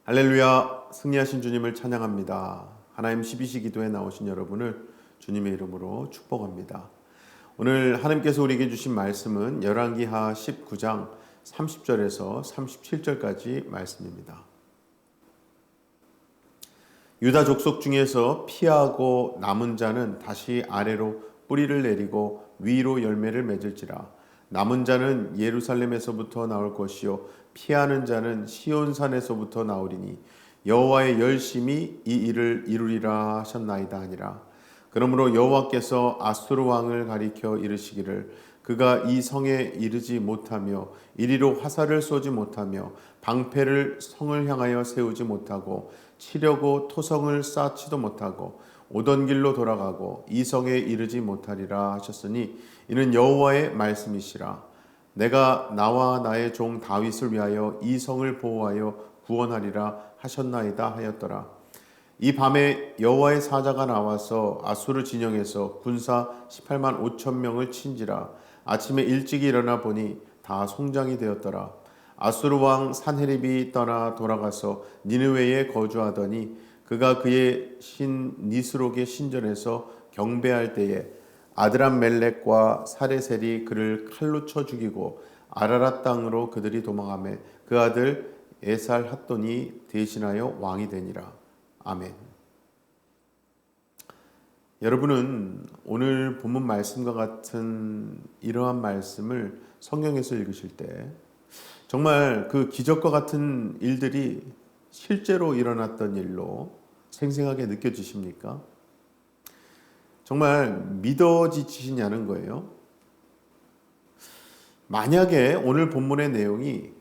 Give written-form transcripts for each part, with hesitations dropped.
할렐루야, 승리하신 주님을 찬양합니다. 하나님 12시 기도에 나오신 여러분을 주님의 이름으로 축복합니다. 오늘 하나님께서 우리에게 주신 말씀은 열왕기하 19장 30절에서 37절까지 말씀입니다. 유다 족속 중에서 피하고 남은 자는 다시 아래로 뿌리를 내리고 위로 열매를 맺을지라. 남은 자는 예루살렘에서부터 나올 것이요 피하는 자는 시온산에서부터 나오리니 여호와의 열심히 이 일을 이루리라 하셨나이다 하니라. 그러므로 여호와께서 아수르 왕을 가리켜 이르시기를 그가 이 성에 이르지 못하며 이리로 화살을 쏘지 못하며 방패를 성을 향하여 세우지 못하고 치려고 토성을 쌓지도 못하고 오던 길로 돌아가고 이 성에 이르지 못하리라 하셨으니 이는 여호와의 말씀이시라. 내가 나와 나의 종 다윗을 위하여 이 성을 보호하여 구원하리라 하셨나이다 하였더라. 이 밤에 여호와의 사자가 나와서 아수르 진영에서 군사 18만 5천 명을 친지라. 아침에 일찍 일어나 보니 다 송장이 되었더라. 아수르 왕 산헤립이 떠나 돌아가서 니느웨에 거주하더니 그가 그의 신 니스록의 신전에서 경배할 때에 아드람멜렉과 사레셀이 그를 칼로 쳐 죽이고 아라랏 땅으로 그들이 도망하며 그 아들 에살핫돈이 대신하여 왕이 되니라. 아멘. 여러분은 오늘 본문 말씀과 같은 이러한 말씀을 성경에서 읽으실 때 정말 그 기적과 같은 일들이 실제로 일어났던 일로 생생하게 느껴지십니까? 정말 믿어지시냐는 거예요. 만약에 오늘 본문의 내용이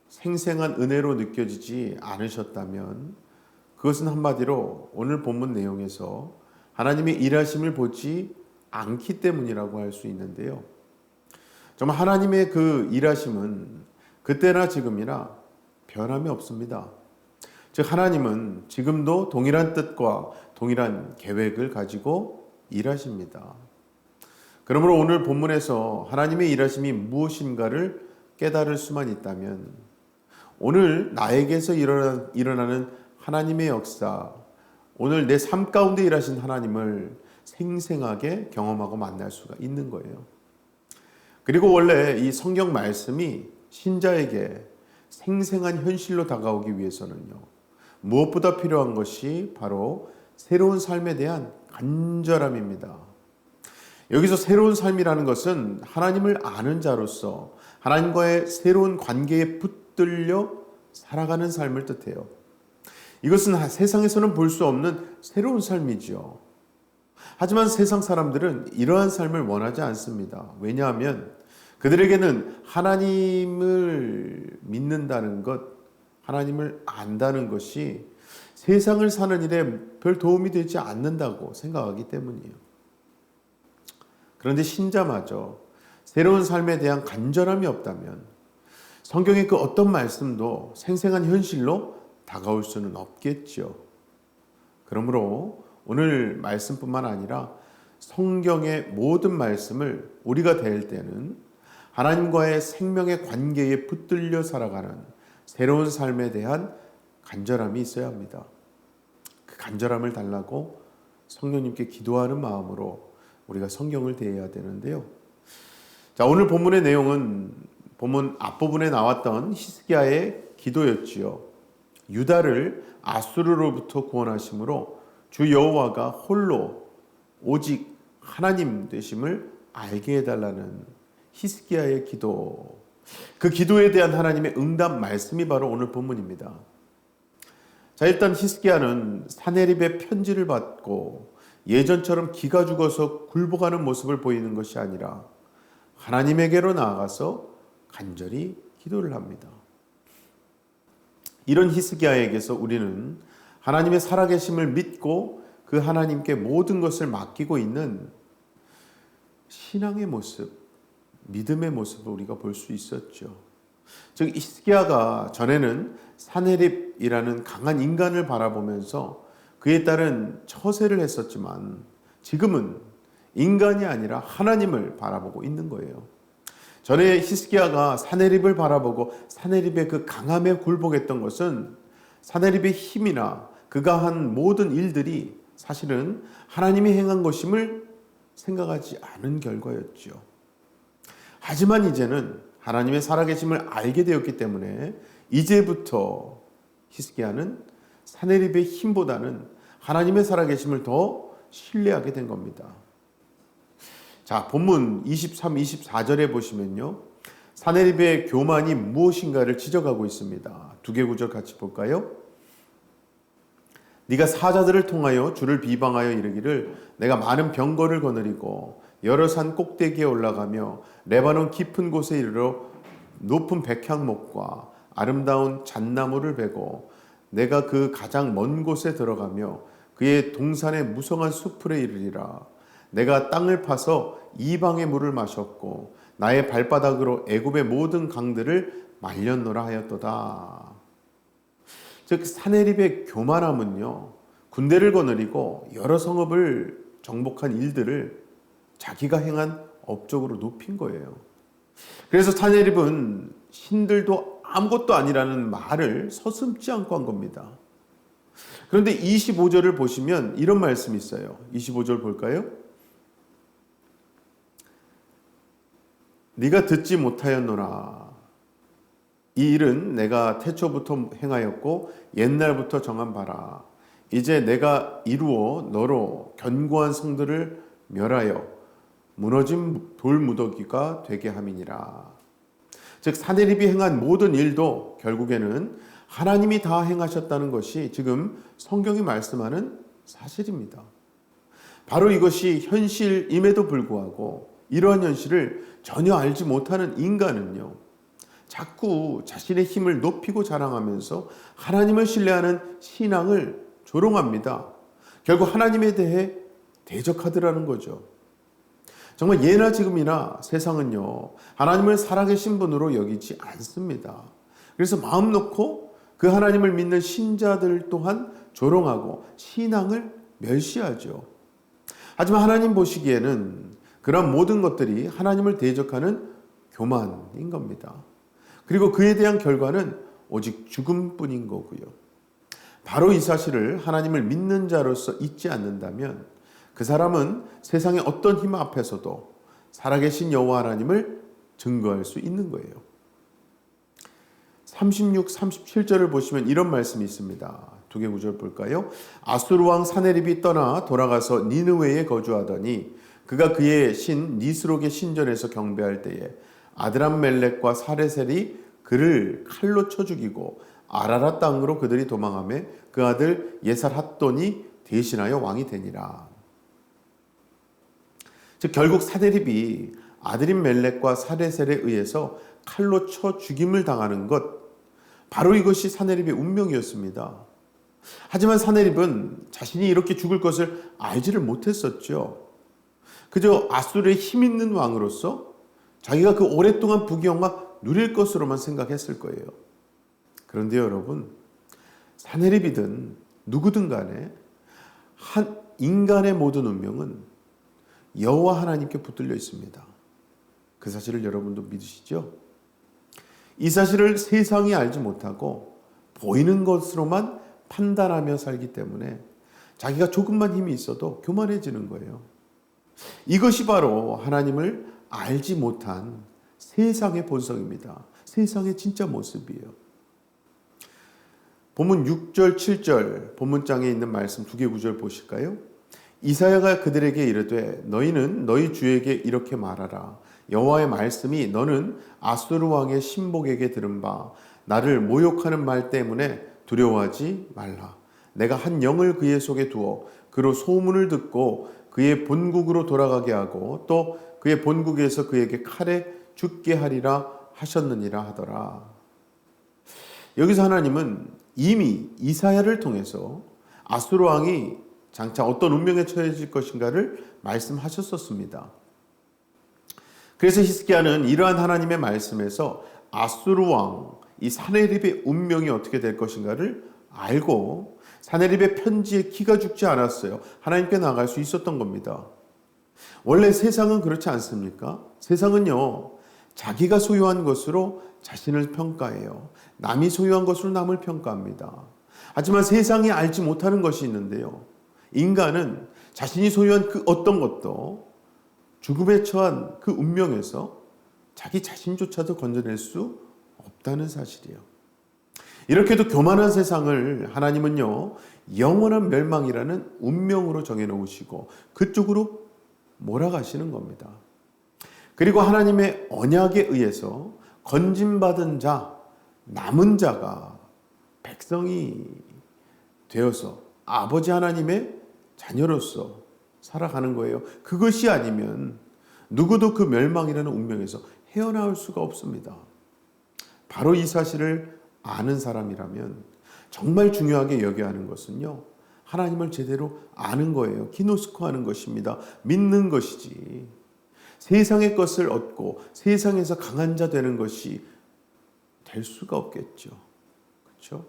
생생한 은혜로 느껴지지 않으셨다면 그것은 한마디로 오늘 본문 내용에서 하나님의 일하심을 보지 않기 때문이라고 할 수 있는데요. 정말 하나님의 그 일하심은 그때나 지금이나 변함이 없습니다. 즉 하나님은 지금도 동일한 뜻과 동일한 계획을 가지고 일하십니다. 그러므로 오늘 본문에서 하나님의 일하심이 무엇인가를 깨달을 수만 있다면 오늘 나에게서 일어나는 하나님의 역사, 오늘 내 삶 가운데 일하신 하나님을 생생하게 경험하고 만날 수가 있는 거예요. 그리고 원래 이 성경 말씀이 신자에게 생생한 현실로 다가오기 위해서는요, 무엇보다 필요한 것이 바로 새로운 삶에 대한 간절함입니다. 여기서 새로운 삶이라는 것은 하나님을 아는 자로서 하나님과의 새로운 관계에 붙들려 살아가는 삶을 뜻해요. 이것은 세상에서는 볼 수 없는 새로운 삶이죠. 하지만 세상 사람들은 이러한 삶을 원하지 않습니다. 왜냐하면 그들에게는 하나님을 믿는다는 것, 하나님을 안다는 것이 세상을 사는 일에 별 도움이 되지 않는다고 생각하기 때문이에요. 그런데 신자마저 새로운 삶에 대한 간절함이 없다면 성경의 그 어떤 말씀도 생생한 현실로 다가올 수는 없겠죠. 그러므로 오늘 말씀뿐만 아니라 성경의 모든 말씀을 우리가 대할 때는 하나님과의 생명의 관계에 붙들려 살아가는 새로운 삶에 대한 간절함이 있어야 합니다. 그 간절함을 달라고 성령님께 기도하는 마음으로 우리가 성경을 대해야 되는데요. 자, 오늘 본문의 내용은 본문 앞부분에 나왔던 히스기야의 기도였지요. 유다를 아수르로부터 구원하심으로 주 여호와가 홀로 오직 하나님 되심을 알게 해달라는 히스기야의 기도. 그 기도에 대한 하나님의 응답 말씀이 바로 오늘 본문입니다. 자, 일단 히스기야는 산헤립의 편지를 받고 예전처럼 기가 죽어서 굴복하는 모습을 보이는 것이 아니라 하나님에게로 나아가서 간절히 기도를 합니다. 이런 히스기야에게서 우리는 하나님의 살아계심을 믿고 그 하나님께 모든 것을 맡기고 있는 신앙의 모습, 믿음의 모습을 우리가 볼 수 있었죠. 즉 히스기야가 전에는 산헤립이라는 강한 인간을 바라보면서 그에 따른 처세를 했었지만 지금은 인간이 아니라 하나님을 바라보고 있는 거예요. 전에 히스기야가 산헤립을 바라보고 산헤립의 그 강함에 굴복했던 것은 사내립의 힘이나 그가 한 모든 일들이 사실은 하나님이 행한 것임을 생각하지 않은 결과였죠. 하지만 이제는 하나님의 살아계심을 알게 되었기 때문에 이제부터 히스기야는 사내립의 힘보다는 하나님의 살아계심을 더 신뢰하게 된 겁니다. 자, 본문 23, 24절에 보시면요, 사내립의 교만이 무엇인가를 지적하고 있습니다. 두 개 구절 같이 볼까요? 네가 사자들을 통하여 주를 비방하여 이르기를 내가 많은 병거를 거느리고 여러 산 꼭대기에 올라가며 레바논 깊은 곳에 이르러 높은 백향목과 아름다운 잣나무를 베고 내가 그 가장 먼 곳에 들어가며 그의 동산의 무성한 수풀에 이르리라. 내가 땅을 파서 이방의 물을 마셨고 나의 발바닥으로 애굽의 모든 강들을 말렸노라 하였도다. 즉 사내립의 교만함은요, 군대를 거느리고 여러 성읍을 정복한 일들을 자기가 행한 업적으로 높인 거예요. 그래서 사내립은 신들도 아무것도 아니라는 말을 서슴지 않고 한 겁니다. 그런데 25절을 보시면 이런 말씀이 있어요. 25절 볼까요? 네가 듣지 못하였노라. 이 일은 내가 태초부터 행하였고 옛날부터 정한 바라. 이제 내가 이루어 너로 견고한 성들을 멸하여 무너진 돌무더기가 되게 함이니라. 즉 사내립이 행한 모든 일도 결국에는 하나님이 다 행하셨다는 것이 지금 성경이 말씀하는 사실입니다. 바로 이것이 현실임에도 불구하고 이러한 현실을 전혀 알지 못하는 인간은요, 자꾸 자신의 힘을 높이고 자랑하면서 하나님을 신뢰하는 신앙을 조롱합니다. 결국 하나님에 대해 대적하더라는 거죠. 정말 예나 지금이나 세상은요, 하나님을 살아계신 분으로 여기지 않습니다. 그래서 마음 놓고 그 하나님을 믿는 신자들 또한 조롱하고 신앙을 멸시하죠. 하지만 하나님 보시기에는 그런 모든 것들이 하나님을 대적하는 교만인 겁니다. 그리고 그에 대한 결과는 오직 죽음뿐인 거고요. 바로 이 사실을 하나님을 믿는 자로서 잊지 않는다면 그 사람은 세상의 어떤 힘 앞에서도 살아계신 여호와 하나님을 증거할 수 있는 거예요. 36, 37절을 보시면 이런 말씀이 있습니다. 두 개 구절 볼까요? 아수르 왕 사네립이 떠나 돌아가서 니느웨에 거주하더니 그가 그의 신 니스록의 신전에서 경배할 때에 아드람멜렉과 사레셀이 그를 칼로 쳐 죽이고 아라라 땅으로 그들이 도망하며 그 아들 예살핫돈이 대신하여 왕이 되니라. 즉 결국 사네립이 아드림멜렉과 사레셀에 의해서 칼로 쳐 죽임을 당하는 것, 바로 이것이 사네립의 운명이었습니다. 하지만 사네립은 자신이 이렇게 죽을 것을 알지를 못했었죠. 그저 아수르의 힘 있는 왕으로서 자기가 그 오랫동안 부귀영화 누릴 것으로만 생각했을 거예요. 그런데 여러분, 사네립이든 누구든 간에 한 인간의 모든 운명은 여호와 하나님께 붙들려 있습니다. 그 사실을 여러분도 믿으시죠? 이 사실을 세상이 알지 못하고 보이는 것으로만 판단하며 살기 때문에 자기가 조금만 힘이 있어도 교만해지는 거예요. 이것이 바로 하나님을 알지 못한 세상의 본성입니다. 세상의 진짜 모습이에요. 본문 6절, 7절 본문장에 있는 말씀 두 개 구절 보실까요? 이사야가 그들에게 이르되 너희는 너희 주에게 이렇게 말하라. 여호와의 말씀이 너는 아수르 왕의 신복에게 들은 바 나를 모욕하는 말 때문에 두려워하지 말라. 내가 한 영을 그의 속에 두어 그로 소문을 듣고 그의 본국으로 돌아가게 하고 또 그의 본국에서 그에게 칼에 죽게 하리라 하셨느니라 하더라. 여기서 하나님은 이미 이사야를 통해서 아수르 왕이 장차 어떤 운명에 처해질 것인가를 말씀하셨었습니다. 그래서 히스기야는 이러한 하나님의 말씀에서 아수르 왕, 이 사네립의 운명이 어떻게 될 것인가를 알고 사네립의 편지에 기가 죽지 않았어요. 하나님께 나아갈 수 있었던 겁니다. 원래 세상은 그렇지 않습니까? 세상은요, 자기가 소유한 것으로 자신을 평가해요. 남이 소유한 것으로 남을 평가합니다. 하지만 세상이 알지 못하는 것이 있는데요. 인간은 자신이 소유한 그 어떤 것도 죽음에 처한 그 운명에서 자기 자신조차도 건져낼 수 없다는 사실이에요. 이렇게도 교만한 세상을 하나님은요, 영원한 멸망이라는 운명으로 정해놓으시고 그쪽으로 몰아가시는 겁니다. 그리고 하나님의 언약에 의해서 건짐받은 자, 남은 자가 백성이 되어서 아버지 하나님의 자녀로서 살아가는 거예요. 그것이 아니면 누구도 그 멸망이라는 운명에서 헤어나올 수가 없습니다. 바로 이 사실을 아는 사람이라면 정말 중요하게 여겨야 하는 것은요, 하나님을 제대로 아는 거예요. 기노스코하는 것입니다. 믿는 것이지. 세상의 것을 얻고 세상에서 강한 자 되는 것이 될 수가 없겠죠. 그렇죠?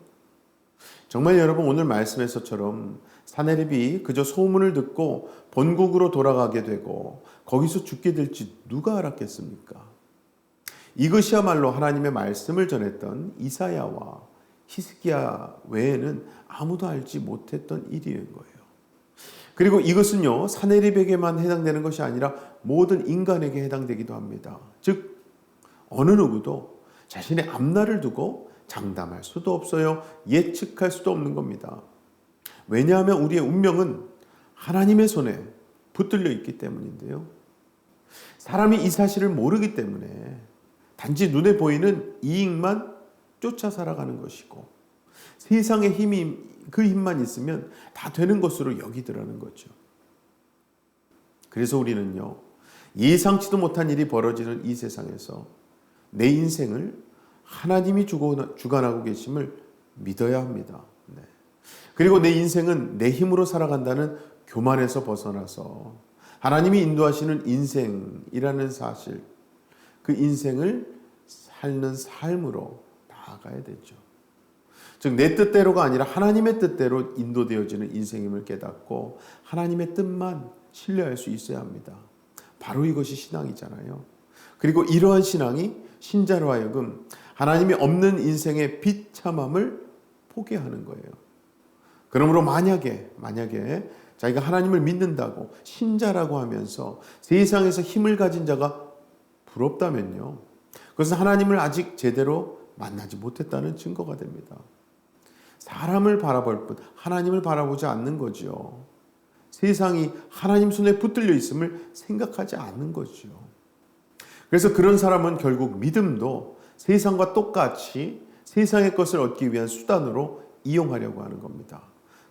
정말 여러분, 오늘 말씀에서처럼 사내립이 그저 소문을 듣고 본국으로 돌아가게 되고 거기서 죽게 될지 누가 알았겠습니까? 이것이야말로 하나님의 말씀을 전했던 이사야와 히스기야 외에는 아무도 알지 못했던 일인 거예요. 그리고 이것은요, 사내립에게만 해당되는 것이 아니라 모든 인간에게 해당되기도 합니다. 즉 어느 누구도 자신의 앞날을 두고 장담할 수도 없어요. 예측할 수도 없는 겁니다. 왜냐하면 우리의 운명은 하나님의 손에 붙들려 있기 때문인데요. 사람이 이 사실을 모르기 때문에 단지 눈에 보이는 이익만 쫓아 살아가는 것이고 세상의 힘이 그 힘만 있으면 다 되는 것으로 여기더라는 거죠. 그래서 우리는요, 예상치도 못한 일이 벌어지는 이 세상에서 내 인생을 하나님이 주관하고 계심을 믿어야 합니다. 네. 그리고 내 인생은 내 힘으로 살아간다는 교만에서 벗어나서 하나님이 인도하시는 인생이라는 사실, 그 인생을 살는 삶으로 나아가야 되죠. 즉 내 뜻대로가 아니라 하나님의 뜻대로 인도되어지는 인생임을 깨닫고 하나님의 뜻만 신뢰할 수 있어야 합니다. 바로 이것이 신앙이잖아요. 그리고 이러한 신앙이 신자로 하여금 하나님이 없는 인생의 비참함을 포기하는 거예요. 그러므로 만약에 자기가 하나님을 믿는다고 신자라고 하면서 세상에서 힘을 가진 자가 부럽다면요, 그것은 하나님을 아직 제대로 만나지 못했다는 증거가 됩니다. 사람을 바라볼 뿐 하나님을 바라보지 않는 거죠. 세상이 하나님 손에 붙들려 있음을 생각하지 않는 거죠. 그래서 그런 사람은 결국 믿음도 세상과 똑같이 세상의 것을 얻기 위한 수단으로 이용하려고 하는 겁니다.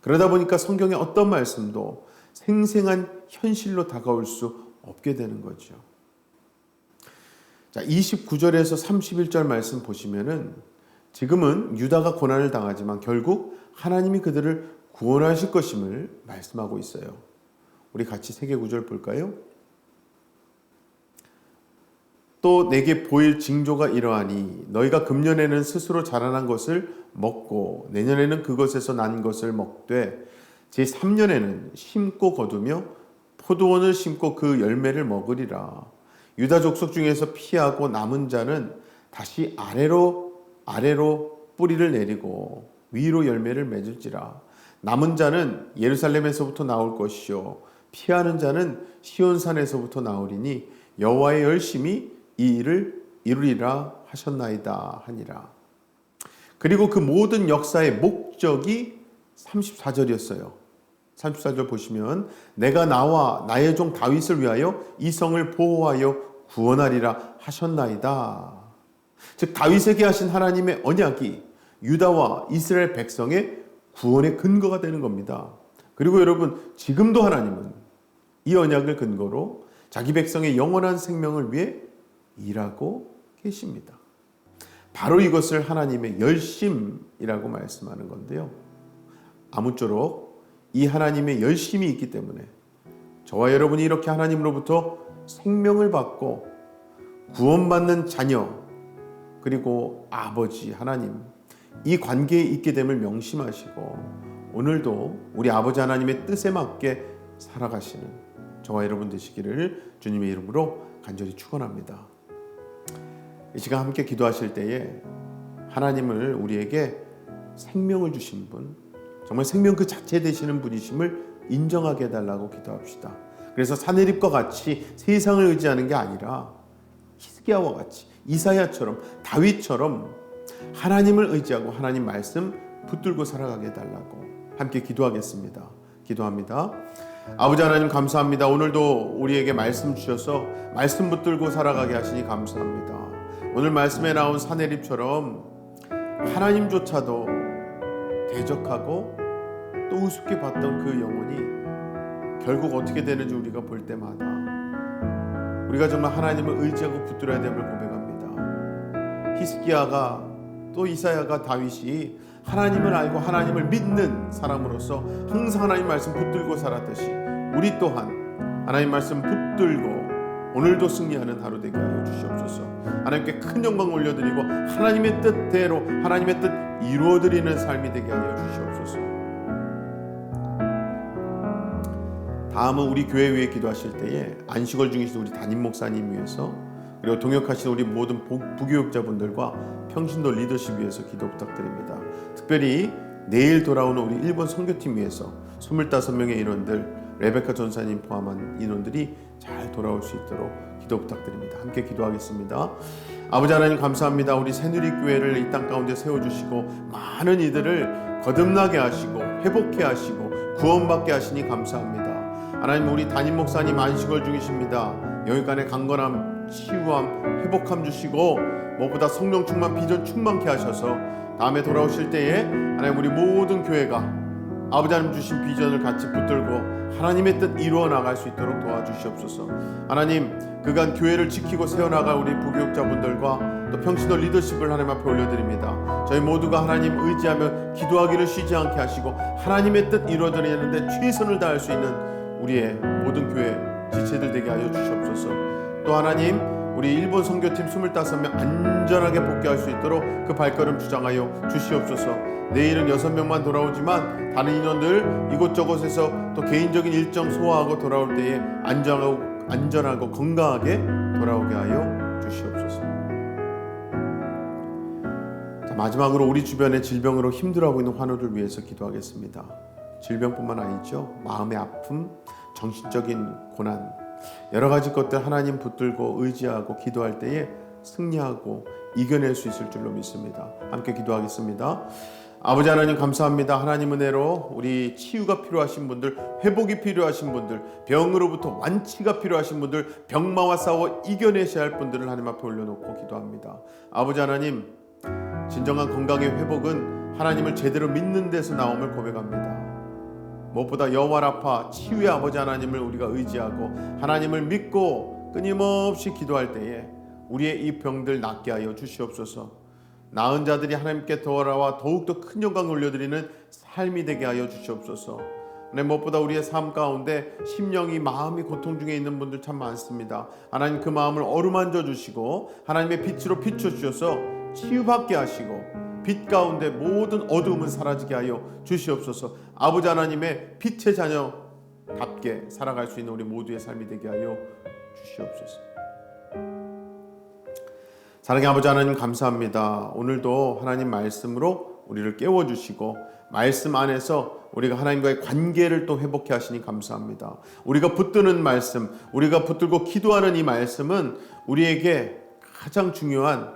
그러다 보니까 성경의 어떤 말씀도 생생한 현실로 다가올 수 없게 되는 거죠. 자, 29절에서 31절 말씀 보시면은 지금은 유다가 고난을 당하지만 결국 하나님이 그들을 구원하실 것임을 말씀하고 있어요. 우리 같이 세 개 구절 볼까요? 또 내게 보일 징조가 이러하니 너희가 금년에는 스스로 자라난 것을 먹고 내년에는 그것에서 난 것을 먹되 제3년에는 심고 거두며 포도원을 심고 그 열매를 먹으리라. 유다 족속 중에서 피하고 남은 자는 다시 아래로 뿌리를 내리고 위로 열매를 맺을지라. 남은 자는 예루살렘에서부터 나올 것이요 피하는 자는 시온산에서부터 나오리니 여호와의 열심히 이 일을 이루리라 하셨나이다 하니라. 그리고 그 모든 역사의 목적이 34절이었어요. 34절 보시면 내가 나와 나의 종 다윗을 위하여 이 성을 보호하여 구원하리라 하셨나이다. 즉 다윗에게 하신 하나님의 언약이 유다와 이스라엘 백성의 구원의 근거가 되는 겁니다. 그리고 여러분, 지금도 하나님은 이 언약을 근거로 자기 백성의 영원한 생명을 위해 일하고 계십니다. 바로 이것을 하나님의 열심이라고 말씀하는 건데요. 아무쪼록 이 하나님의 열심이 있기 때문에 저와 여러분이 이렇게 하나님으로부터 생명을 받고 구원받는 자녀, 그리고 아버지 하나님, 이 관계에 있게 됨을 명심하시고 오늘도 우리 아버지 하나님의 뜻에 맞게 살아가시는 저와 여러분 되시기를 주님의 이름으로 간절히 축원합니다. 이 시간 함께 기도하실 때에 하나님을 우리에게 생명을 주신 분, 정말 생명 그 자체 되시는 분이심을 인정하게 해달라고 기도합시다. 그래서 사내립과 같이 세상을 의지하는 게 아니라 히스기야와 같이 이사야처럼 다윗처럼 하나님을 의지하고 하나님 말씀 붙들고 살아가게 해달라고 함께 기도하겠습니다. 기도합니다. 아버지 하나님 감사합니다. 오늘도 우리에게 말씀 주셔서 말씀 붙들고 살아가게 하시니 감사합니다. 오늘 말씀에 나온 사내립처럼 하나님조차도 대적하고 또 우습게 봤던 그 영혼이 결국 어떻게 되는지 우리가 볼 때마다 우리가 정말 하나님을 의지하고 붙들어야 됨을 고백합니다. 히스기야가 또 이사야가 다윗이 하나님을 알고 하나님을 믿는 사람으로서 항상 하나님 말씀 붙들고 살았듯이 우리 또한 하나님 말씀 붙들고 오늘도 승리하는 하루 되게 하여 주시옵소서. 하나님께 큰 영광 올려드리고 하나님의 뜻대로 하나님의 뜻 이루어드리는 삶이 되게 하여 주시옵소서. 다음은 우리 교회 위에 기도하실 때에 안식월 중이신 우리 담임 목사님 위해서 그리고 동역하신 우리 모든 부교육자분들과 평신도 리더십 위해서 기도 부탁드립니다. 특별히 내일 돌아오는 우리 일본 선교팀 위해서 25명의 인원들 레베카 전사님 포함한 인원들이 잘 돌아올 수 있도록 기도 부탁드립니다. 함께 기도하겠습니다. 아버지 하나님 감사합니다. 우리 새누리교회를 이 땅 가운데 세워주시고 많은 이들을 거듭나게 하시고 회복케 하시고 구원받게 하시니 감사합니다. 하나님 우리 담임 목사님 안식월 중이십니다. 여기간의 강건함, 치유함, 회복함 주시고 무엇보다 성령 충만, 비전 충만케 하셔서 다음에 돌아오실 때에 하나님 우리 모든 교회가 아버지 하나님 주신 비전을 같이 붙들고 하나님의 뜻 이루어 나갈 수 있도록 도와주시옵소서. 하나님 그간 교회를 지키고 세워나갈 우리 부교육자분들과 또 평신도 리더십을 하나님 앞에 올려드립니다. 저희 모두가 하나님 의지하며 기도하기를 쉬지 않게 하시고 하나님의 뜻 이루어드리는데 최선을 다할 수 있는 우리의 모든 교회 지체들 되게 하여 주시옵소서. 또 하나님 우리 일본 선교팀 25명 안전하게 복귀할 수 있도록 그 발걸음 주장하여 주시옵소서. 내일은 6명만 돌아오지만 다른 인원들 이곳저곳에서 또 개인적인 일정 소화하고 돌아올 때에 안전하고 건강하게 돌아오게 하여 주시옵소서. 자, 마지막으로 우리 주변에 질병으로 힘들어하고 있는 환우를 위해서 기도하겠습니다. 질병뿐만 아니죠. 마음의 아픔, 정신적인 고난, 여러 가지 것들 하나님 붙들고 의지하고 기도할 때에 승리하고 이겨낼 수 있을 줄로 믿습니다. 함께 기도하겠습니다. 아버지 하나님 감사합니다. 하나님 은혜로 우리 치유가 필요하신 분들, 회복이 필요하신 분들, 병으로부터 완치가 필요하신 분들, 병마와 싸워 이겨내셔야 할 분들을 하나님 앞에 올려놓고 기도합니다. 아버지 하나님 진정한 건강의 회복은 하나님을 제대로 믿는 데서 나옴을 고백합니다. 무엇보다 여호와 라파 치유의 아버지 하나님을 우리가 의지하고 하나님을 믿고 끊임없이 기도할 때에 우리의 이 병들 낫게 하여 주시옵소서. 나은 자들이 하나님께 돌아와 더욱더 큰 영광을 올려드리는 삶이 되게 하여 주시옵소서. 무엇보다 우리의 삶 가운데 심령이 마음이 고통 중에 있는 분들 참 많습니다. 하나님 그 마음을 어루만져 주시고 하나님의 빛으로 비춰주셔서 치유받게 하시고 빛 가운데 모든 어두움은 사라지게 하여 주시옵소서. 아버지 하나님의 빛의 자녀답게 살아갈 수 있는 우리 모두의 삶이 되게 하여 주시옵소서. 사랑의 아버지 하나님 감사합니다. 오늘도 하나님 말씀으로 우리를 깨워주시고 말씀 안에서 우리가 하나님과의 관계를 또 회복해 하시니 감사합니다. 우리가 붙드는 말씀, 우리가 붙들고 기도하는 이 말씀은 우리에게 가장 중요한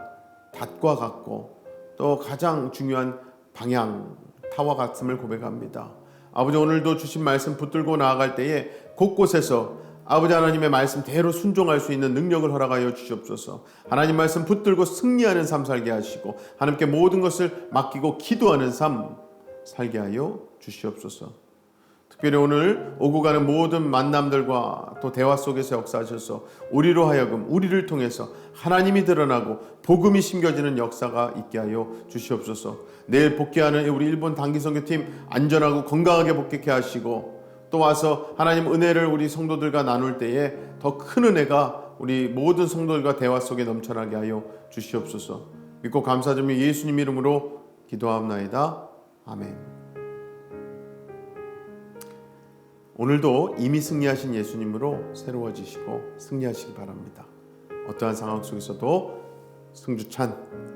닷과 같고 또 가장 중요한 방향, 타와 같음을 고백합니다. 아버지 오늘도 주신 말씀 붙들고 나아갈 때에 곳곳에서 아버지 하나님의 말씀대로 순종할 수 있는 능력을 허락하여 주시옵소서. 하나님 말씀 붙들고 승리하는 삶 살게 하시고 하나님께 모든 것을 맡기고 기도하는 삶 살게 하여 주시옵소서. 특별히 오늘 오고 가는 모든 만남들과 또 대화 속에서 역사하셔서 우리로 하여금 우리를 통해서 하나님이 드러나고 복음이 심겨지는 역사가 있게 하여 주시옵소서. 내일 복귀하는 우리 일본 단기선교팀 안전하고 건강하게 복귀케 하시고 또 와서 하나님 은혜를 우리 성도들과 나눌 때에 더 큰 은혜가 우리 모든 성도들과 대화 속에 넘쳐나게 하여 주시옵소서. 믿고 감사드리며 예수님 이름으로 기도하옵나이다. 아멘. 오늘도 이미 승리하신 예수님으로 새로워지시고 승리하시기 바랍니다. 어떠한 상황 속에서도 승주찬